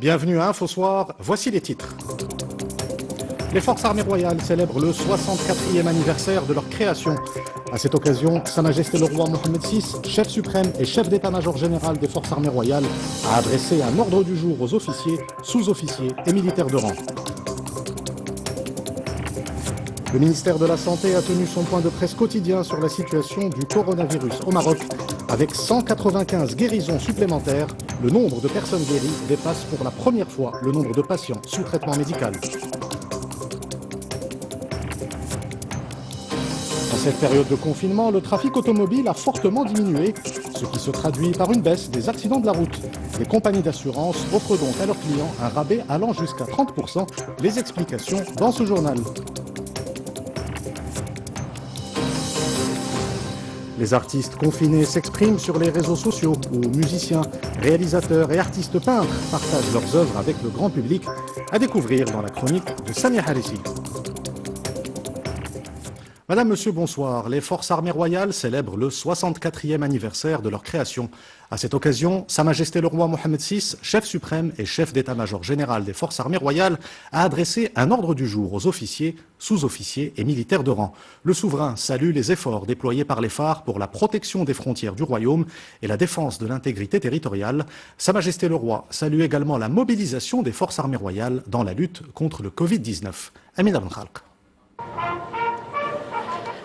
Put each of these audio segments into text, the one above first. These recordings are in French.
Bienvenue à InfoSoir, voici les titres. Les forces armées royales célèbrent le 64e anniversaire de leur création. À cette occasion, Sa Majesté le roi Mohammed VI, chef suprême et chef d'état-major général des forces armées royales, a adressé un ordre du jour aux officiers, sous-officiers et militaires de rang. Le ministère de la Santé a tenu son point de presse quotidien sur la situation du coronavirus au Maroc. Avec 195 guérisons supplémentaires, le nombre de personnes guéries dépasse pour la première fois le nombre de patients sous traitement médical. Dans cette période de confinement, le trafic automobile a fortement diminué, ce qui se traduit par une baisse des accidents de la route. Les compagnies d'assurance offrent donc à leurs clients un rabais allant jusqu'à 30%. Les explications dans ce journal. Les artistes confinés s'expriment sur les réseaux sociaux où musiciens, réalisateurs et artistes peintres partagent leurs œuvres avec le grand public, à découvrir dans la chronique de Samia Harissi. Madame, Monsieur, bonsoir. Les forces armées royales célèbrent le 64e anniversaire de leur création. À cette occasion, Sa Majesté le roi Mohammed VI, chef suprême et chef d'état-major général des forces armées royales, a adressé un ordre du jour aux officiers, sous-officiers et militaires de rang. Le souverain salue les efforts déployés par les phares pour la protection des frontières du royaume et la défense de l'intégrité territoriale. Sa Majesté le roi salue également la mobilisation des forces armées royales dans la lutte contre le Covid-19. Amina Ben Khalq.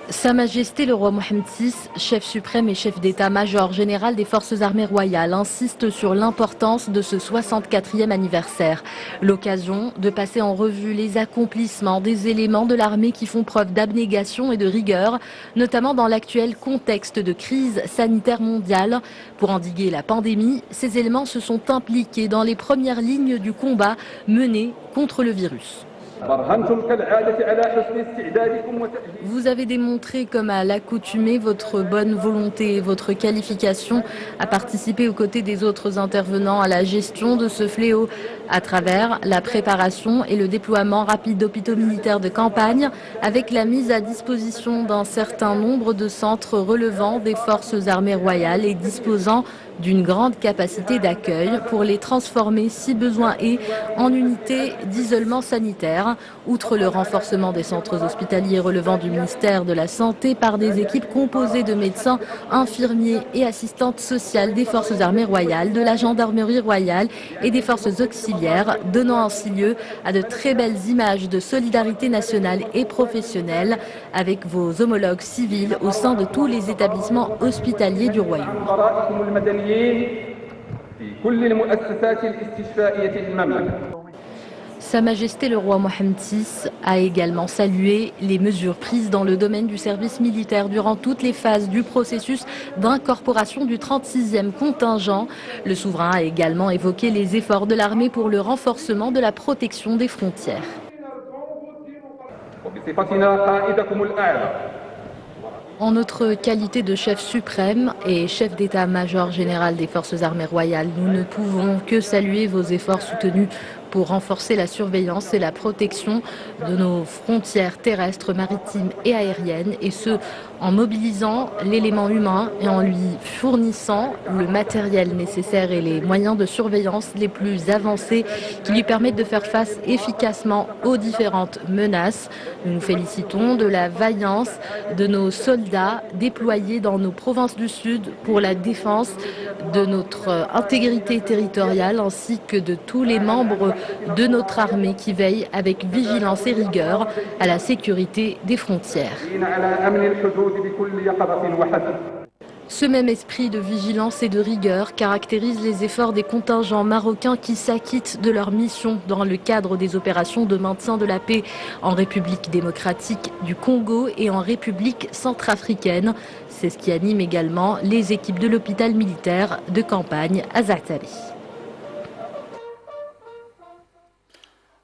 Sa Majesté le roi Mohammed VI, chef suprême et chef d'état-major général des forces armées royales, insiste sur l'importance de ce 64e anniversaire. L'occasion de passer en revue les accomplissements des éléments de l'armée qui font preuve d'abnégation et de rigueur, notamment dans l'actuel contexte de crise sanitaire mondiale. Pour endiguer la pandémie, ces éléments se sont impliqués dans les premières lignes du combat mené contre le virus. Vous avez démontré, comme à l'accoutumée, votre bonne volonté et votre qualification à participer aux côtés des autres intervenants à la gestion de ce fléau à travers la préparation et le déploiement rapide d'hôpitaux militaires de campagne avec la mise à disposition d'un certain nombre de centres relevant des forces armées royales et disposant d'une grande capacité d'accueil pour les transformer, si besoin est, en unités d'isolement sanitaire. Outre le renforcement des centres hospitaliers relevant du ministère de la Santé par des équipes composées de médecins, infirmiers et assistantes sociales des forces armées royales, de la gendarmerie royale et des forces auxiliaires, donnant ainsi lieu à de très belles images de solidarité nationale et professionnelle avec vos homologues civils au sein de tous les établissements hospitaliers du royaume. Sa Majesté le roi Mohammed VI a également salué les mesures prises dans le domaine du service militaire durant toutes les phases du processus d'incorporation du 36e contingent. Le souverain a également évoqué les efforts de l'armée pour le renforcement de la protection des frontières. En notre qualité de chef suprême et chef d'état-major général des forces armées royales, nous ne pouvons que saluer vos efforts soutenus pour renforcer la surveillance et la protection de nos frontières terrestres, maritimes et aériennes, et ce, en mobilisant l'élément humain et en lui fournissant le matériel nécessaire et les moyens de surveillance les plus avancés qui lui permettent de faire face efficacement aux différentes menaces. Nous nous félicitons de la vaillance de nos soldats déployés dans nos provinces du Sud pour la défense de notre intégrité territoriale ainsi que de tous les membres de notre armée qui veillent avec vigilance et rigueur à la sécurité des frontières. Ce même esprit de vigilance et de rigueur caractérise les efforts des contingents marocains qui s'acquittent de leur mission dans le cadre des opérations de maintien de la paix en République démocratique du Congo et en République centrafricaine. C'est ce qui anime également les équipes de l'hôpital militaire de campagne à Zaatari.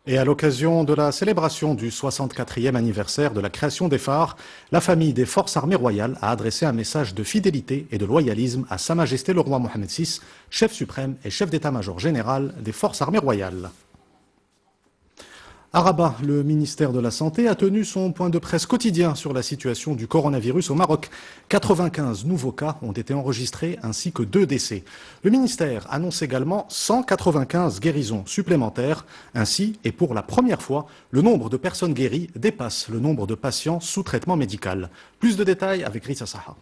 Et à l'occasion de la célébration du 64e anniversaire de la création des phares, la famille des forces armées royales a adressé un message de fidélité et de loyalisme à Sa Majesté le roi Mohammed VI, chef suprême et chef d'état-major général des forces armées royales. À Rabat, le ministère de la Santé a tenu son point de presse quotidien sur la situation du coronavirus au Maroc. 95 nouveaux cas ont été enregistrés ainsi que 2 décès. Le ministère annonce également 195 guérisons supplémentaires. Ainsi, et pour la première fois, le nombre de personnes guéries dépasse le nombre de patients sous traitement médical. Plus de détails avec Rissa Saha.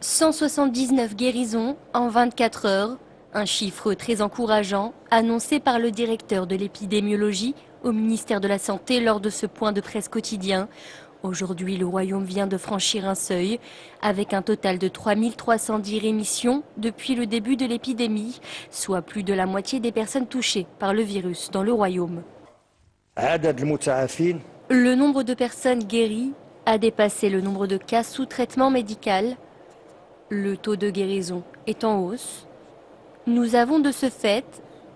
179 guérisons en 24 heures, un chiffre très encourageant annoncé par le directeur de l'épidémiologie au ministère de la Santé lors de ce point de presse quotidien. Aujourd'hui, le Royaume vient de franchir un seuil avec un total de 3310 rémissions depuis le début de l'épidémie, soit plus de la moitié des personnes touchées par le virus dans le Royaume. Le nombre de personnes guéries a dépassé le nombre de cas sous traitement médical. Le taux de guérison est en hausse. Nous avons de ce fait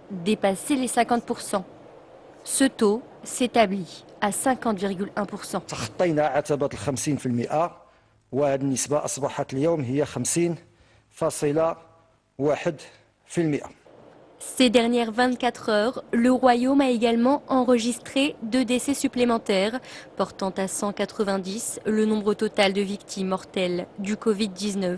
dépassé les 50%. Ce taux s'établit à 50,1%. تخطينا عتبة 50% وهذه النسبة أصبحت اليوم هي 50,1%. Ces dernières 24 heures, le Royaume a également enregistré 2 décès supplémentaires, portant à 190 le nombre total de victimes mortelles du Covid-19.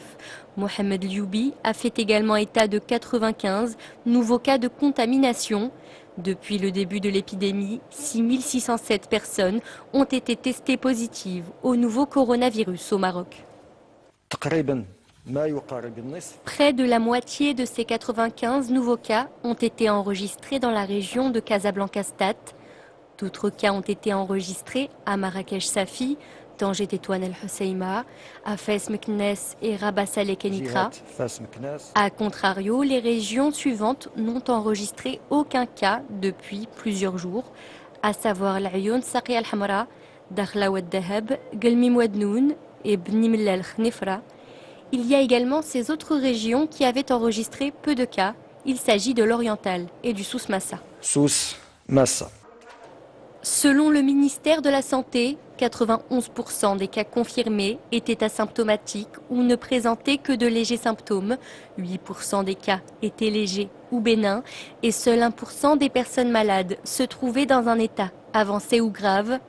Mohamed Lioubi a fait également état de 95 nouveaux cas de contamination. Depuis le début de l'épidémie, 6607 personnes ont été testées positives au nouveau coronavirus au Maroc. Près de la moitié de ces 95 nouveaux cas ont été enregistrés dans la région de Casablanca-Stat. D'autres cas ont été enregistrés à Marrakech-Safi, Tanger Tétouan el-Husseima, à Fès Meknes et Rabat Saleh Kenitra. A contrario, les régions suivantes n'ont enregistré aucun cas depuis plusieurs jours, à savoir l'Ayoun Saqi al-Hamra, Dakhla Wad Dahab, Gelmim Wadnoun et Bni Milla al-Khnifra. Il y a également ces autres régions qui avaient enregistré peu de cas. Il s'agit de l'Oriental et du Souss-Massa. Selon le ministère de la Santé, 91% des cas confirmés étaient asymptomatiques ou ne présentaient que de légers symptômes. 8% des cas étaient légers ou bénins et seul 1% des personnes malades se trouvaient dans un état avancé ou grave.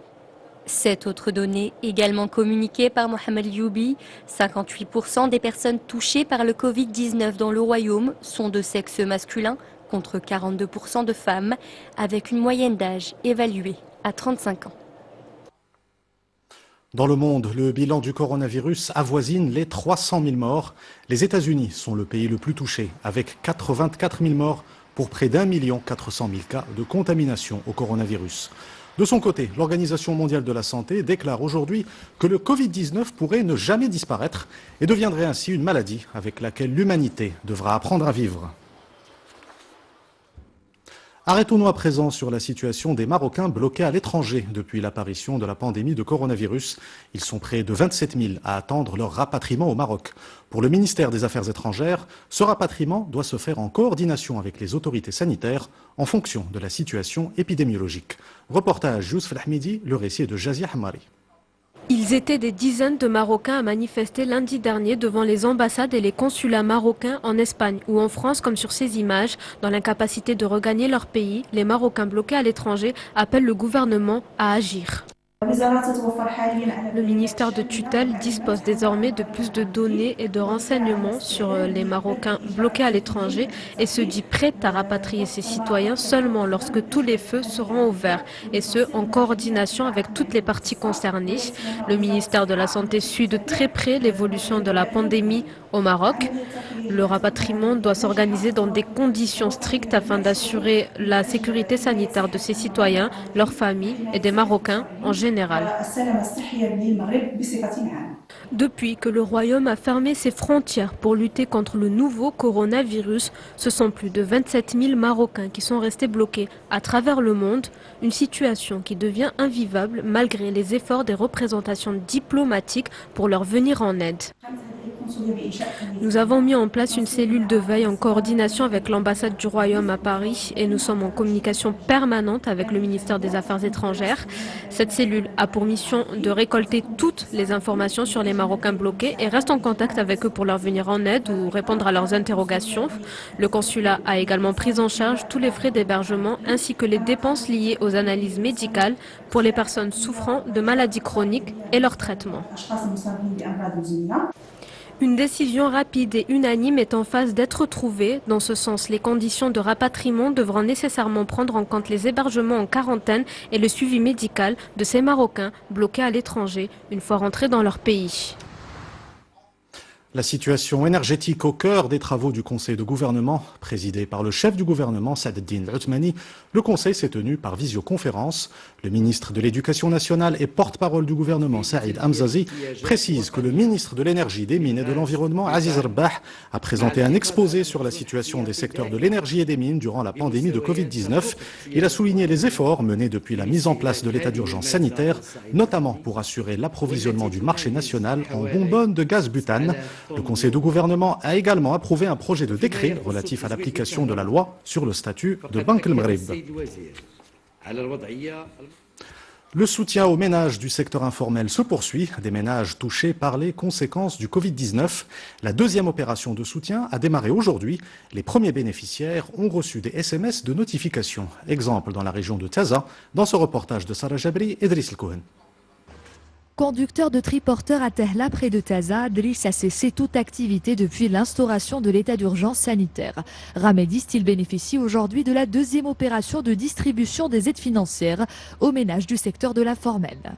Cette autre donnée, également communiquée par Mohamed Lioubi, 58% des personnes touchées par le Covid-19 dans le Royaume sont de sexe masculin, contre 42% de femmes, avec une moyenne d'âge évaluée à 35 ans. Dans le monde, le bilan du coronavirus avoisine les 300 000 morts. Les États-Unis sont le pays le plus touché, avec 84 000 morts pour près d'1 400 000 cas de contamination au coronavirus. De son côté, l'Organisation mondiale de la santé déclare aujourd'hui que le Covid-19 pourrait ne jamais disparaître et deviendrait ainsi une maladie avec laquelle l'humanité devra apprendre à vivre. Arrêtons-nous à présent sur la situation des Marocains bloqués à l'étranger depuis l'apparition de la pandémie de coronavirus. Ils sont près de 27 000 à attendre leur rapatriement au Maroc. Pour le ministère des Affaires étrangères, ce rapatriement doit se faire en coordination avec les autorités sanitaires en fonction de la situation épidémiologique. Reportage Youssef Al-Ahmidi, le récit est de Jazia Hamari. Ils étaient des dizaines de Marocains à manifester lundi dernier devant les ambassades et les consulats marocains en Espagne ou en France, comme sur ces images. Dans l'incapacité de regagner leur pays, les Marocains bloqués à l'étranger appellent le gouvernement à agir. Le ministère de tutelle dispose désormais de plus de données et de renseignements sur les Marocains bloqués à l'étranger et se dit prêt à rapatrier ses citoyens seulement lorsque tous les feux seront ouverts, et ce en coordination avec toutes les parties concernées. Le ministère de la Santé suit de très près l'évolution de la pandémie au Maroc. Le rapatriement doit s'organiser dans des conditions strictes afin d'assurer la sécurité sanitaire de ses citoyens, leurs familles et des Marocains en général. Depuis que le Royaume a fermé ses frontières pour lutter contre le nouveau coronavirus, ce sont plus de 27 000 Marocains qui sont restés bloqués à travers le monde, une situation qui devient invivable malgré les efforts des représentations diplomatiques pour leur venir en aide. Nous avons mis en place une cellule de veille en coordination avec l'ambassade du Royaume à Paris et nous sommes en communication permanente avec le ministère des Affaires étrangères. Cette cellule a pour mission de récolter toutes les informations sur les Marocains bloqués et reste en contact avec eux pour leur venir en aide ou répondre à leurs interrogations. Le consulat a également pris en charge tous les frais d'hébergement ainsi que les dépenses liées aux analyses médicales pour les personnes souffrant de maladies chroniques et leur traitement. Une décision rapide et unanime est en phase d'être trouvée. Dans ce sens, les conditions de rapatriement devront nécessairement prendre en compte les hébergements en quarantaine et le suivi médical de ces Marocains bloqués à l'étranger une fois rentrés dans leur pays. La situation énergétique au cœur des travaux du Conseil de gouvernement, présidé par le chef du gouvernement, Saad Eddine Othmani. Le Conseil s'est tenu par visioconférence. Le ministre de l'Éducation nationale et porte-parole du gouvernement, Saïd Hamzazi, précise que le ministre de l'Énergie, des Mines et de l'Environnement, Aziz Rabbah, a présenté un exposé sur la situation des secteurs de l'énergie et des mines durant la pandémie de Covid-19. Il a souligné les efforts menés depuis la mise en place de l'état d'urgence sanitaire, notamment pour assurer l'approvisionnement du marché national en bonbonnes de gaz butane. Le Conseil de gouvernement a également approuvé un projet de décret relatif à l'application de la loi sur le statut de Banque El Maghreb. Le soutien aux ménages du secteur informel se poursuit, des ménages touchés par les conséquences du Covid-19. La deuxième opération de soutien a démarré aujourd'hui. Les premiers bénéficiaires ont reçu des SMS de notification. Exemple dans la région de Taza, dans ce reportage de Sarah Jabri et Driss El-Kohen. Conducteur de triporteur à Tehla près de Taza, Driss a cessé toute activité depuis l'instauration de l'état d'urgence sanitaire. Ramédiste, il bénéficie aujourd'hui de la deuxième opération de distribution des aides financières aux ménages du secteur de l'informel.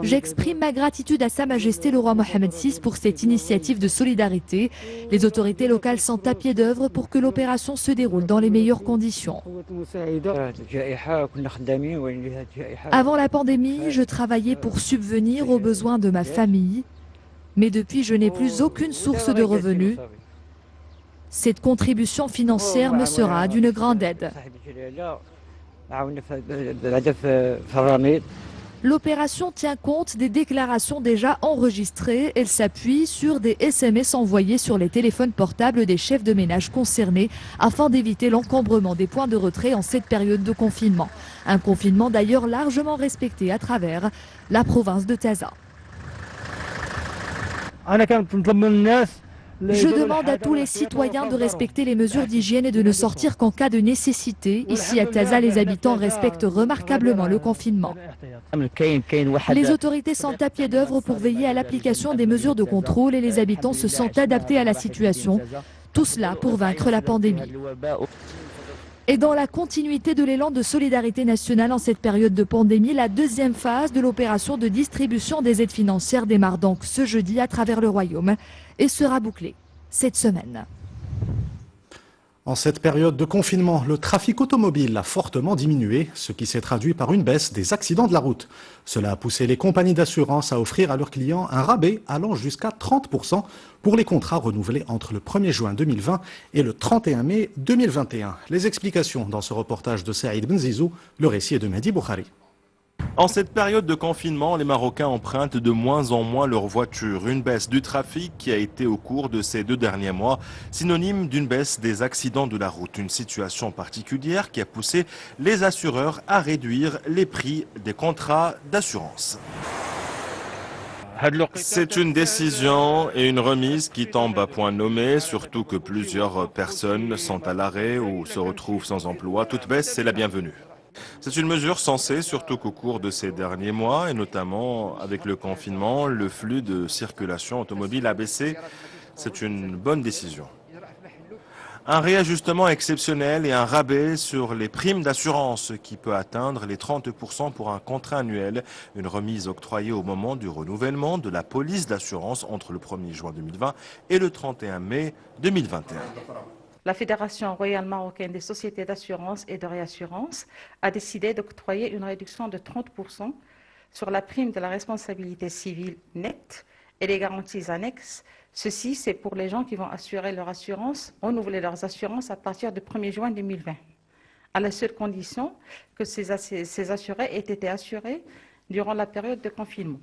J'exprime ma gratitude à Sa Majesté le roi Mohamed VI pour cette initiative de solidarité. Les autorités locales sont à pied d'œuvre pour que l'opération se déroule dans les meilleures conditions. Avant la pandémie, je travaillais pour subvenir aux besoins de ma famille. Mais depuis, je n'ai plus aucune source de revenus. Cette contribution financière me sera d'une grande aide. L'opération tient compte des déclarations déjà enregistrées. Elle s'appuie sur des SMS envoyés sur les téléphones portables des chefs de ménage concernés afin d'éviter l'encombrement des points de retrait en cette période de confinement. Un confinement d'ailleurs largement respecté à travers la province de Taza. Je demande à tous les citoyens de respecter les mesures d'hygiène et de ne sortir qu'en cas de nécessité. Ici à Taza, les habitants respectent remarquablement le confinement. Les autorités sont à pied d'œuvre pour veiller à l'application des mesures de contrôle et les habitants se sont adaptés à la situation. Tout cela pour vaincre la pandémie. Et dans la continuité de l'élan de solidarité nationale en cette période de pandémie, la deuxième phase de l'opération de distribution des aides financières démarre donc ce jeudi à travers le Royaume et sera bouclée cette semaine. En cette période de confinement, le trafic automobile a fortement diminué, ce qui s'est traduit par une baisse des accidents de la route. Cela a poussé les compagnies d'assurance à offrir à leurs clients un rabais allant jusqu'à 30% pour les contrats renouvelés entre le 1er juin 2020 et le 31 mai 2021. Les explications dans ce reportage de Saïd Benzizou, le récit est de Mehdi Boukhari. En cette période de confinement, les Marocains empruntent de moins en moins leur voiture. Une baisse du trafic qui a été au cours de ces 2 derniers mois, synonyme d'une baisse des accidents de la route. Une situation particulière qui a poussé les assureurs à réduire les prix des contrats d'assurance. C'est une décision et une remise qui tombent à point nommé, surtout que plusieurs personnes sont à l'arrêt ou se retrouvent sans emploi. Toute baisse, c'est la bienvenue. C'est une mesure sensée, surtout qu'au cours de ces derniers mois, et notamment avec le confinement, le flux de circulation automobile a baissé. C'est une bonne décision. Un réajustement exceptionnel et un rabais sur les primes d'assurance qui peut atteindre les 30% pour un contrat annuel. Une remise octroyée au moment du renouvellement de la police d'assurance entre le 1er juin 2020 et le 31 mai 2021. La Fédération royale marocaine des sociétés d'assurance et de réassurance a décidé d'octroyer une réduction de 30% sur la prime de la responsabilité civile nette et les garanties annexes. Ceci, c'est pour les gens qui vont assurer leur assurance, renouveler leurs assurances à partir du 1er juin 2020, à la seule condition que ces assurés aient été assurés durant la période de confinement.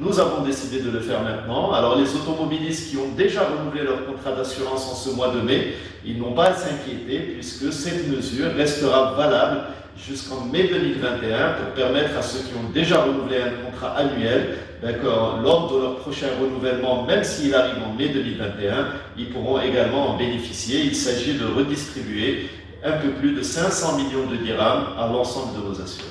Nous avons décidé de le faire maintenant. Alors les automobilistes qui ont déjà renouvelé leur contrat d'assurance en ce mois de mai, ils n'ont pas à s'inquiéter puisque cette mesure restera valable jusqu'en mai 2021 pour permettre à ceux qui ont déjà renouvelé un contrat annuel, d'accord, lors de leur prochain renouvellement, même s'il arrive en mai 2021, ils pourront également en bénéficier. Il s'agit de redistribuer un peu plus de 500 millions de dirhams à l'ensemble de nos assurés.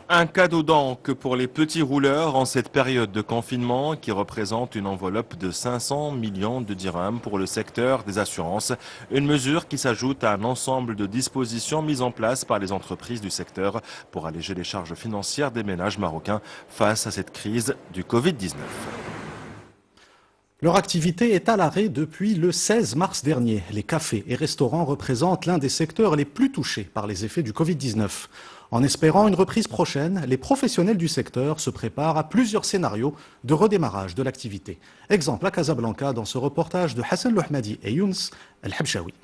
Un cadeau donc pour les petits rouleurs en cette période de confinement qui représente une enveloppe de 500 millions de dirhams pour le secteur des assurances. Une mesure qui s'ajoute à un ensemble de dispositions mises en place par les entreprises du secteur pour alléger les charges financières des ménages marocains face à cette crise du Covid-19. Leur activité est à l'arrêt depuis le 16 mars dernier. Les cafés et restaurants représentent l'un des secteurs les plus touchés par les effets du Covid-19. En espérant une reprise prochaine, les professionnels du secteur se préparent à plusieurs scénarios de redémarrage de l'activité. Exemple à Casablanca dans ce reportage de Hassan Lohmadi et Younes El-Habchaoui.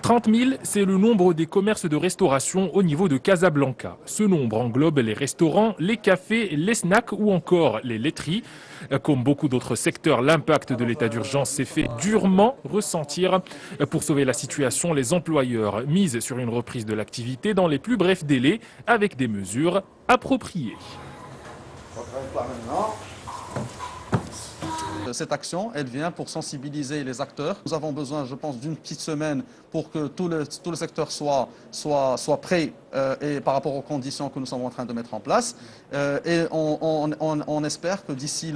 30 000, c'est le nombre des commerces de restauration au niveau de Casablanca. Ce nombre englobe les restaurants, les cafés, les snacks ou encore les laiteries. Comme beaucoup d'autres secteurs, l'impact de l'état d'urgence s'est fait durement ressentir. Pour sauver la situation, les employeurs misent sur une reprise de l'activité dans les plus brefs délais avec des mesures appropriées. Cette action, elle vient pour sensibiliser les acteurs. Nous avons besoin, je pense, d'une petite semaine pour que tout le secteur soit prêt et par rapport aux conditions que nous sommes en train de mettre en place. Et on espère que d'ici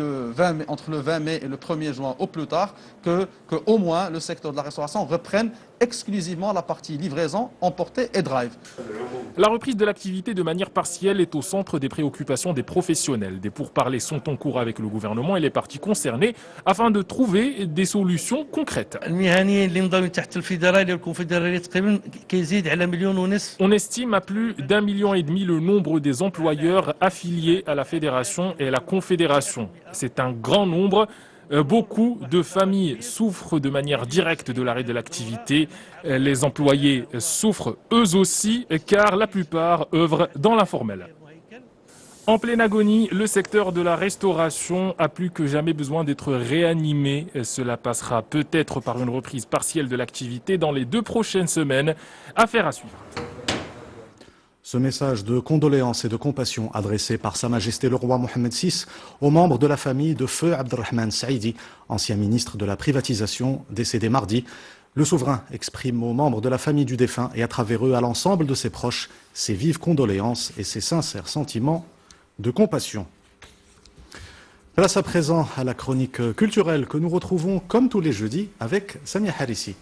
entre le 20 mai et le 1er juin au plus tard, que au moins le secteur de la restauration reprenne exclusivement la partie livraison, emportée et drive. La reprise de l'activité de manière partielle est au centre des préoccupations des professionnels. Des pourparlers sont en cours avec le gouvernement et les parties concernées afin de trouver des solutions concrètes. On estime à plus d'1,5 million le nombre des employeurs affiliés à la fédération et à la confédération. C'est un grand nombre. Beaucoup de familles souffrent de manière directe de l'arrêt de l'activité. Les employés souffrent eux aussi car la plupart œuvrent dans l'informel. En pleine agonie, le secteur de la restauration a plus que jamais besoin d'être réanimé. Cela passera peut-être par une reprise partielle de l'activité dans les 2 prochaines semaines. Affaire à suivre. Ce message de condoléances et de compassion adressé par Sa Majesté le roi Mohammed VI aux membres de la famille de feu Abdelrahman Saïdi, ancien ministre de la privatisation décédé mardi. Le souverain exprime aux membres de la famille du défunt et à travers eux à l'ensemble de ses proches ses vives condoléances et ses sincères sentiments de compassion. Place à présent à la chronique culturelle que nous retrouvons comme tous les jeudis avec Samia Harissi.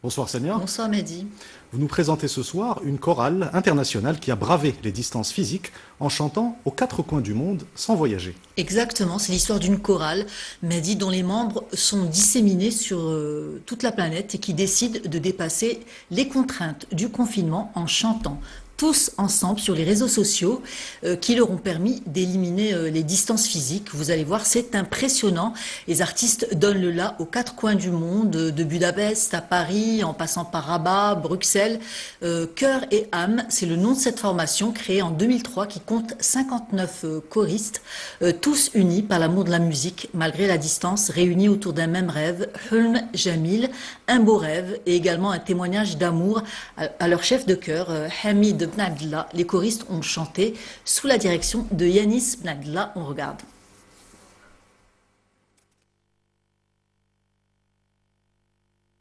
Bonsoir Samia. Bonsoir Mehdi. Vous nous présentez ce soir une chorale internationale qui a bravé les distances physiques en chantant aux 4 coins du monde sans voyager. Exactement, c'est l'histoire d'une chorale, Mehdi, dont les membres sont disséminés sur toute la planète et qui décident de dépasser les contraintes du confinement en chantant tous ensemble sur les réseaux sociaux qui leur ont permis d'éliminer les distances physiques. Vous allez voir, c'est impressionnant. Les artistes donnent le là aux 4 coins du monde, de Budapest à Paris, en passant par Rabat, Bruxelles. Cœur et âme, c'est le nom de cette formation créée en 2003 qui compte 59 choristes, tous unis par l'amour de la musique, malgré la distance, réunis autour d'un même rêve, Hulm Jamil, un beau rêve et également un témoignage d'amour à leur chef de chœur, Hamid Ben Abdallah. Les choristes ont chanté sous la direction de Yanis Ben Abdallah. On regarde.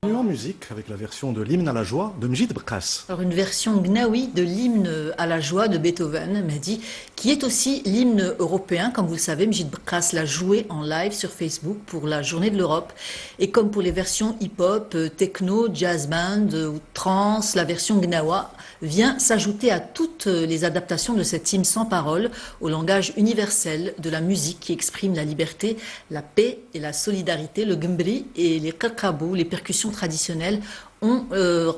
En musique avec la version de l'hymne à la joie de Mjid Bkas. Alors une version gnawi de l'hymne à la joie de Beethoven, Mehdi, qui est aussi l'hymne européen. Comme vous le savez, Mjid Bkas l'a joué en live sur Facebook pour la Journée de l'Europe. Et comme pour les versions hip-hop, techno, jazz band ou trance, la version gnawa vient s'ajouter à toutes les adaptations de cet hymne sans parole au langage universel de la musique qui exprime la liberté, la paix et la solidarité. Le gumbri et les kakabou, les percussions traditionnelles, ont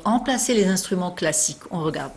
remplacé les instruments classiques. On regarde.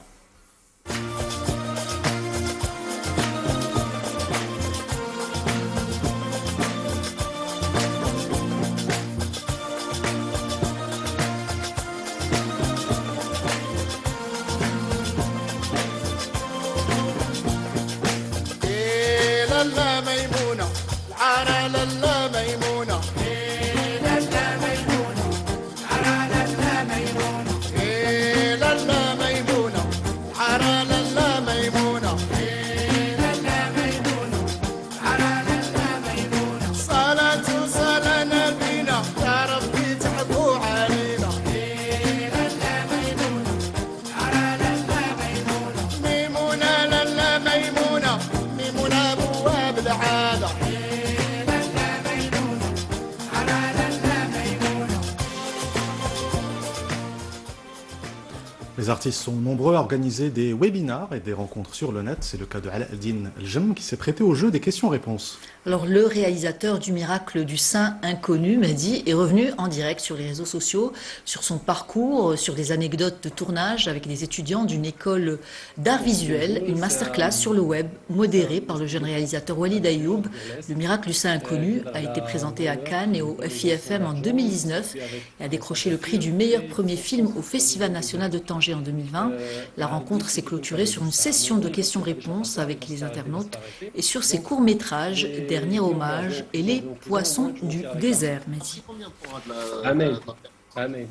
Les artistes sont nombreux à organiser des webinars et des rencontres sur le net. C'est le cas de Alaeddin El-Jem qui s'est prêté au jeu des questions-réponses. Alors, le réalisateur du miracle du Saint inconnu, Mehdi, est revenu en direct sur les réseaux sociaux, sur son parcours, sur des anecdotes de tournage avec des étudiants d'une école d'art visuel, une masterclass sur le web modérée par le jeune réalisateur Walid Ayoub. Le miracle du Saint inconnu a été présenté à Cannes et au FIFM en 2019 et a décroché le prix du meilleur premier film au Festival national de Tanger en 2020. La rencontre s'est clôturée sur une session de questions-réponses avec les internautes et sur ses courts-métrages Dernier hommage et Les poissons du désert. Mehdi. Amen. Amen.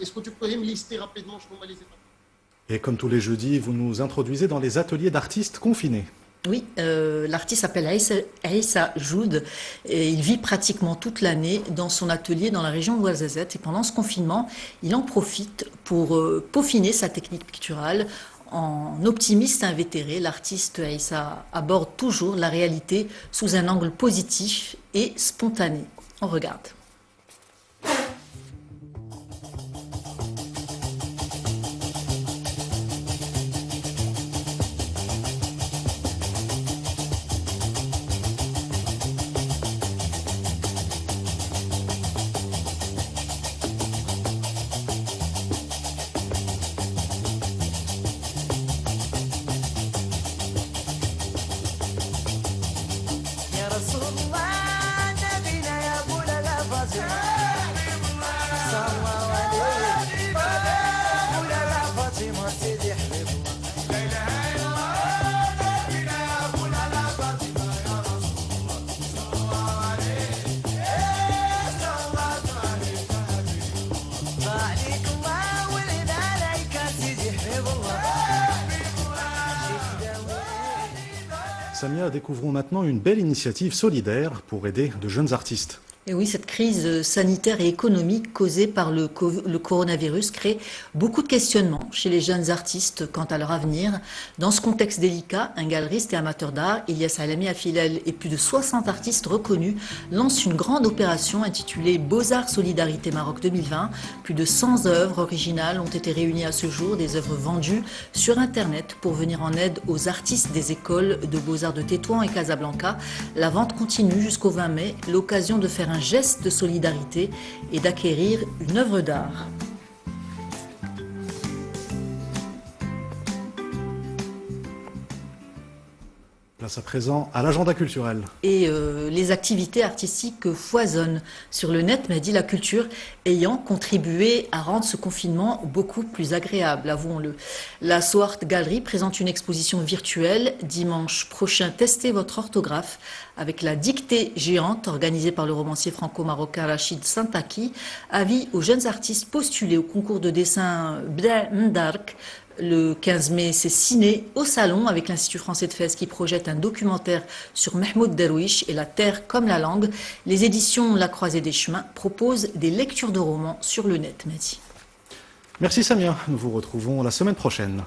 Est-ce que tu peux me lister rapidement les étapes? Et comme tous les jeudis, vous nous introduisez dans les ateliers d'artistes confinés. Oui, l'artiste s'appelle Aïssa Joud et il vit pratiquement toute l'année dans son atelier dans la région de Ouarzazate. Et pendant ce confinement, il en profite pour peaufiner sa technique picturale. En optimiste invétéré, l'artiste Aïssa aborde toujours la réalité sous un angle positif et spontané. On regarde. Samia, découvrons maintenant une belle initiative solidaire pour aider de jeunes artistes. Et oui, cette crise sanitaire et économique causée par le coronavirus crée beaucoup de questionnements chez les jeunes artistes quant à leur avenir. Dans ce contexte délicat, un galeriste et amateur d'art, Ilyas Alami Afilel, et plus de 60 artistes reconnus lancent une grande opération intitulée Beaux-Arts Solidarité Maroc 2020. Plus de 100 œuvres originales ont été réunies à ce jour, des œuvres vendues sur Internet pour venir en aide aux artistes des écoles de Beaux-Arts de Tétouan et Casablanca. La vente continue jusqu'au 20 mai, l'occasion de faire un geste de solidarité et d'acquérir une œuvre d'art. Place à présent à l'agenda culturel. Et les activités artistiques foisonnent sur le net, m'a dit la culture ayant contribué à rendre ce confinement beaucoup plus agréable, avouons-le. La Soart Galerie présente une exposition virtuelle dimanche prochain. Testez votre orthographe avec la dictée géante organisée par le romancier franco-marocain Rachid Santaki. Avis aux jeunes artistes postulés au concours de dessin Bda Mdark. Le 15 mai, c'est ciné au Salon avec l'Institut français de Fès qui projette un documentaire sur Mahmoud Darwish et la terre comme la langue. Les éditions La Croisée des Chemins proposent des lectures de romans sur le net. Merci. Merci Samia, nous vous retrouvons la semaine prochaine.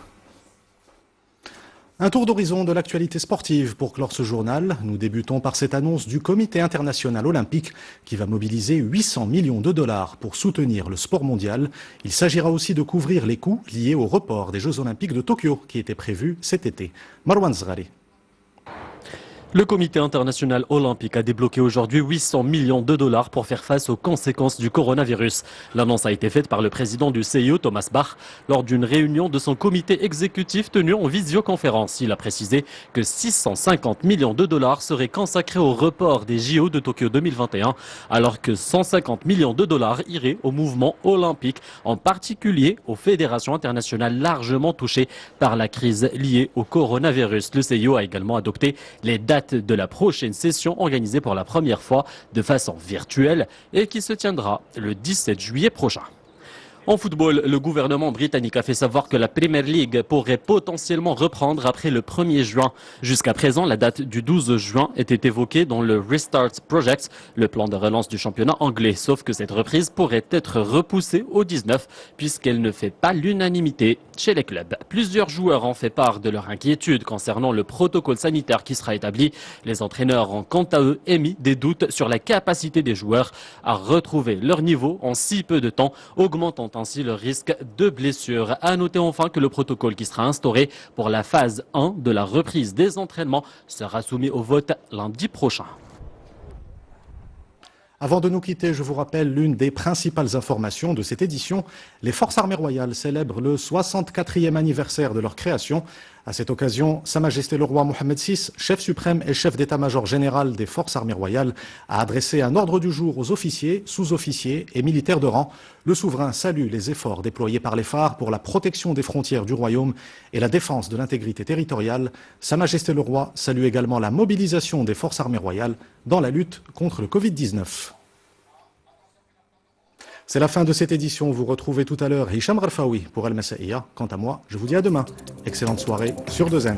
Un tour d'horizon de l'actualité sportive pour clore ce journal. Nous débutons par cette annonce du Comité international olympique qui va mobiliser 800 millions de dollars pour soutenir le sport mondial. Il s'agira aussi de couvrir les coûts liés au report des Jeux olympiques de Tokyo qui étaient prévus cet été. Marwan Zghari. Le comité international olympique a débloqué aujourd'hui 800 millions de dollars pour faire face aux conséquences du coronavirus. L'annonce a été faite par le président du CIO, Thomas Bach, lors d'une réunion de son comité exécutif tenue en visioconférence. Il a précisé que 650 millions de dollars seraient consacrés au report des JO de Tokyo 2021, alors que 150 millions de dollars iraient au mouvement olympique, en particulier aux fédérations internationales largement touchées par la crise liée au coronavirus. Le CIO a également adopté les dates de la prochaine session organisée pour la première fois de façon virtuelle et qui se tiendra le 17 juillet prochain. En football, le gouvernement britannique a fait savoir que la Premier League pourrait potentiellement reprendre après le 1er juin. Jusqu'à présent, la date du 12 juin était évoquée dans le Restart Project, le plan de relance du championnat anglais. Sauf que cette reprise pourrait être repoussée au 19 puisqu'elle ne fait pas l'unanimité chez les clubs. Plusieurs joueurs ont fait part de leur inquiétude concernant le protocole sanitaire qui sera établi. Les entraîneurs ont quant à eux émis des doutes sur la capacité des joueurs à retrouver leur niveau en si peu de temps, augmentant ainsi le risque de blessure. À noter enfin que le protocole qui sera instauré pour la phase 1 de la reprise des entraînements sera soumis au vote lundi prochain. Avant de nous quitter, je vous rappelle l'une des principales informations de cette édition. Les Forces armées royales célèbrent le 64e anniversaire de leur création. À cette occasion, Sa Majesté le roi Mohammed VI, chef suprême et chef d'état-major général des Forces armées royales, a adressé un ordre du jour aux officiers, sous-officiers et militaires de rang. Le souverain salue les efforts déployés par les phares pour la protection des frontières du royaume et la défense de l'intégrité territoriale. Sa Majesté le roi salue également la mobilisation des Forces armées royales dans la lutte contre le Covid-19. C'est la fin de cette édition. Vous retrouvez tout à l'heure Hicham Ralfaoui pour Al Masaiya. Quant à moi, je vous dis à demain. Excellente soirée sur 2M.